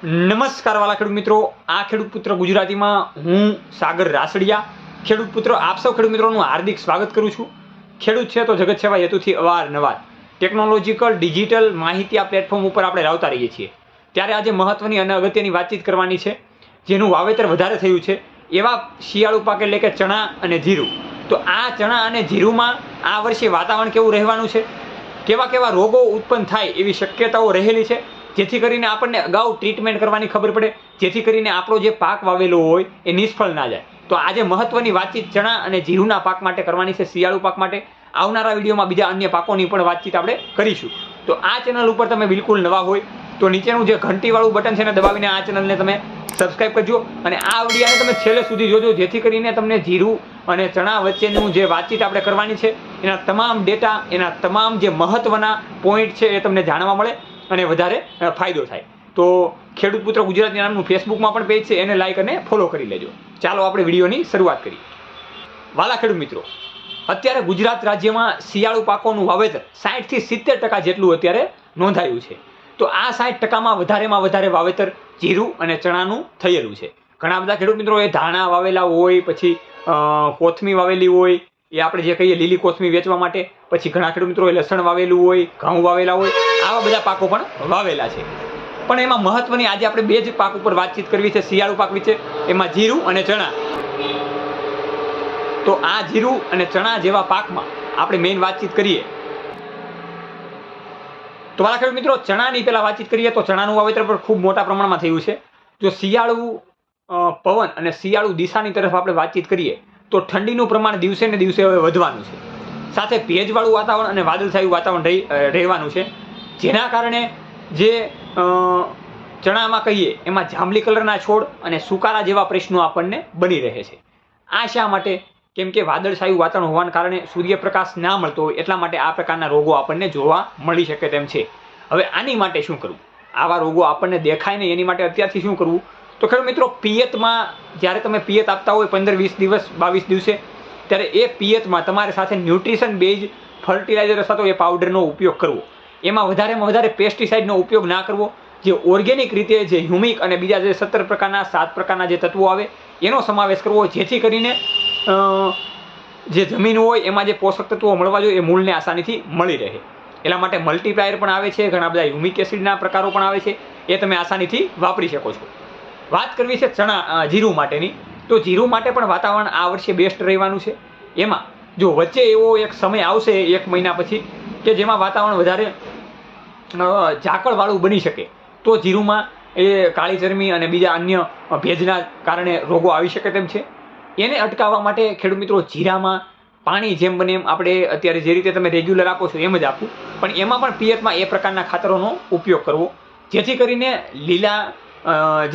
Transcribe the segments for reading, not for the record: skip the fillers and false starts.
નમસ્કાર વાલા ખેડૂત મિત્રો, આ ખેડૂત પુત્ર ગુજરાતીમાં હું સાગર રાસડિયા ખેડૂત પુત્ર આપ સૌ ખેડૂત મિત્રોનું હાર્દિક સ્વાગત કરું છું। ખેડૂત છે તો જગત સેવા હેતુથી અવારનવાર ટેકનોલોજીકલ ડિજિટલ માહિતી આ પ્લેટફોર્મ ઉપર આપણે લાવતા રહીએ છીએ। ત્યારે આજે મહત્વની અને અગત્યની વાતચીત કરવાની છે, જેનું વાવેતર વધારે થયું છે એવા શિયાળુ પાક એટલે કે ચણા અને જીરું। તો આ ચણા અને જીરુંમાં આ વર્ષે વાતાવરણ કેવું રહેવાનું છે, કેવા કેવા રોગો ઉત્પન્ન થાય એવી શક્યતાઓ રહેલી છે, જેથી કરીને આપણને અગાઉ ટ્રીટમેન્ટ કરવાની ખબર પડે, જેથી કરીને આપણો જે પાક વાવેલો હોય એ નિષ્ફળ ના જાય। તો આજે મહત્વની વાતચીત ચણા અને જીરુંના પાક માટે કરવાની છે, શિયાળુ પાક માટે। આવનારા વિડીયોમાં બીજા અન્ય પાકોની પણ વાતચીત આપણે કરીશું। તો આ ચેનલ ઉપર તમે બિલકુલ નવા હોય તો નીચેનું જે ઘંટીવાળું બટન છે ને દબાવીને આ ચેનલને તમે સબસ્ક્રાઈબ કરજો અને આ વિડીયોને તમે છેલ્લે સુધી જોજો, જેથી કરીને તમને જીરું અને ચણા વચ્ચેનું જે વાતચીત આપણે કરવાની છે એના તમામ ડેટા, એના તમામ જે મહત્વના પોઈન્ટ છે એ તમને જાણવા મળે અને વધારે ફાયદો થાય। તો ખેડૂત પુત્ર ગુજરાતી નામનું ફેસબુકમાં પણ પેજ છે, એને લાઈક અને ફોલો કરી લેજો। ચાલો આપણે વિડીયોની શરૂઆત કરીએ। વાલા ખેડૂત મિત્રો, અત્યારે ગુજરાત રાજ્યમાં શિયાળુ પાકોનું વાવેતર 60 થી 70% જેટલું અત્યારે નોંધાયું છે। તો આ 60%માં વધારે વાવેતર જીરું અને ચણાનું થયેલું છે। ઘણા બધા ખેડૂત મિત્રો એ ધાણા વાવેલા હોય, પછી કોથમી વાવેલી હોય, એ આપણે જે કહીએ લીલી કોથમી વેચવા માટે, પછી ઘણા ખેડૂત મિત્રો લસણ વાવેલું હોય, ઘઉં વાવેલા હોય, આવા બધા પાકો પણ વાવેલા છે। પણ એમાં મહત્વની આજે આપણે બે જ પાક ઉપર વાતચીત કરવી છે, શિયાળુ પાક વિશે, એમાં જીરું અને ચણા। તો આ જીરું અને ચણા જેવા પાકમાં આપણે મેઇન વાતચીત કરીએ તો મારા ખેડૂત મિત્રો ચણાની પહેલા વાતચીત કરીએ તો ચણાનું વાવેતર પણ ખૂબ મોટા પ્રમાણમાં થયું છે। જો શિયાળુ પવન અને શિયાળુ દિશાની તરફ આપણે વાતચીત કરીએ તો ઠંડીનું પ્રમાણ દિવસે ને દિવસે હવે વધવાનું છે, સાથે ભેજવાળું વાતાવરણ અને વાદળછાયું વાતાવરણ રહેવાનું છે, જેના કારણે જે ચણામાં કહીએ એમાં જાંબલી કલરના છોડ અને સુકારા જેવા પ્રશ્નો આપણને બની રહે છે। આ શા માટે? કેમ કે વાદળછાયું વાતાવરણ હોવાના કારણે સૂર્યપ્રકાશ ના મળતો હોય એટલા માટે આ પ્રકારના રોગો આપણને જોવા મળી શકે તેમ છે। હવે આની માટે શું કરવું? આવા રોગો આપણને દેખાય નહીં એની માટે અત્યારથી શું કરવું? તો ખેડૂત મિત્રો, પિયતમાં જ્યારે તમે પિયત આપતા હોય 15-20 દિવસ 22 દિવસે, ત્યારે એ પિયતમાં તમારે સાથે ન્યુટ્રિશન બેઝ ફર્ટિલાઇઝર અથવા તો એ પાવડરનો ઉપયોગ કરવો। એમાં વધારેમાં વધારે પેસ્ટિસાઇડનો ઉપયોગ ના કરવો। જે ઓર્ગેનિક રીતે જે હ્યુમિક અને બીજા જે 17 પ્રકારના 7 પ્રકારના જે તત્વો આવે એનો સમાવેશ કરવો, જેથી કરીને જે જમીન હોય એમાં જે પોષક તત્વો મળવા જોઈએ એ મૂળને આસાનીથી મળી રહે। એટલા માટે મલ્ટીપ્લાયર પણ આવે છે, ઘણા બધા હ્યુમિક એસિડના પ્રકારો પણ આવે છે, એ તમે આસાનીથી વાપરી શકો છો। વાત કરવી છે જીરું માટેની, તો જીરું માટે પણ વાતાવરણ આ વર્ષે બેસ્ટ રહેવાનું છે। એમાં જો વચ્ચે એવો એક સમય આવશે 1 મહિના પછી કે જેમાં વાતાવરણ વધારે ઝાકળવાળું બની શકે, તો જીરુંમાં એ કાળી ચરમી અને બીજા અન્ય ભેજના કારણે રોગો આવી શકે તેમ છે। એને અટકાવવા માટે ખેડૂત મિત્રો જીરામાં પાણી જેમ બને એમ આપણે અત્યારે જે રીતે તમે રેગ્યુલર આપો છો એમ જ આપવું, પણ એમાં પણ પિયતમાં એ પ્રકારના ખાતરોનો ઉપયોગ કરવો, જેથી કરીને લીલા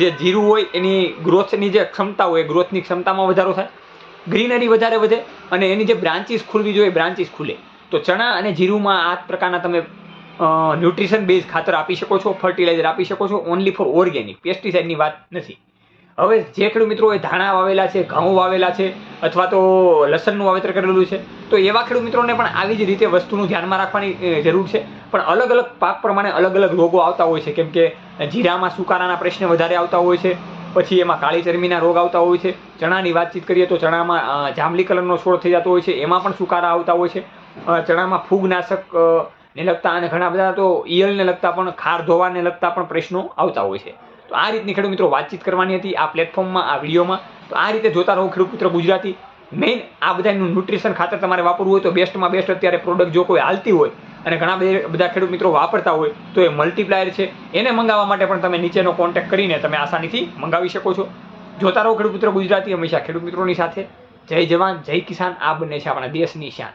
જે જીરું હોય એની ગ્રોથની જે ક્ષમતા હોય, ગ્રોથની ક્ષમતામાં વધારો થાય, ગ્રીનરી વધારે વધે અને એની જે બ્રાન્ચીસ ખુલવી જોઈએ બ્રાન્ચીસ ખુલે। તો ચણા અને જીરુંમાં આ પ્રકારના તમે ન્યુટ્રિશન બેઝ ખાતર આપી શકો છો, ફર્ટિલાઇઝર આપી શકો છો, ઓનલી ફોર ઓર્ગેનિક, પેસ્ટિસાઇડની વાત નથી। હવે જે ખેડૂત મિત્રો એ ધાણા વાવેલા છે, ઘઉં વાવેલા છે, અથવા તો લસણનું વાવેતર કરેલું છે, તો એવા ખેડૂત મિત્રોને પણ આવી જ રીતે વસ્તુનું ધ્યાનમાં રાખવાની જરૂર છે। પણ અલગ અલગ પાક પ્રમાણે અલગ અલગ રોગો આવતા હોય છે, કેમ કે જીરામાં સુકારાના પ્રશ્ન વધારે આવતા હોય છે, પછી એમાં કાળી ચરમીના રોગ આવતા હોય છે। ચણાની વાતચીત કરીએ તો ચણામાં જાંબલી કલરનો છોડ થઈ જતો હોય છે, એમાં પણ સુકારા આવતા હોય છે। ચણામાં ફૂગનાશક ને લગતા અને ઘણા બધા તો ઈયળને લગતા પણ, ખાર ધોવાને લગતા પણ પ્રશ્નો આવતા હોય છે। તો આ રીતની ખેડૂત મિત્રો વાતચીત કરવાની હતી આ પ્લેટફોર્મમાં, આ વિડીયોમાં। તો આ રીતે જોતા રહો ખેડૂત પુત્ર ગુજરાતી। મેઇન આ બધાનું ન્યુટ્રિશન ખાતર તમારે વાપરવું હોય તો બેસ્ટમાં બેસ્ટ અત્યારે પ્રોડક્ટ જો કોઈ હાલતી હોય અને ઘણા બધા ખેડૂત મિત્રો વાપરતા હોય તો એ મલ્ટીપ્લાયર છે, એને મંગાવવા માટે પણ તમે નીચેનો કોન્ટેક્ટ કરીને તમે આસાનીથી મંગાવી શકો છો। જોતા રહો ખેડૂત પુત્ર ગુજરાતી, હંમેશા ખેડૂત મિત્રોની સાથે। જય જવાન જય કિસાન, આ બંને છે આપણા દેશની શાન।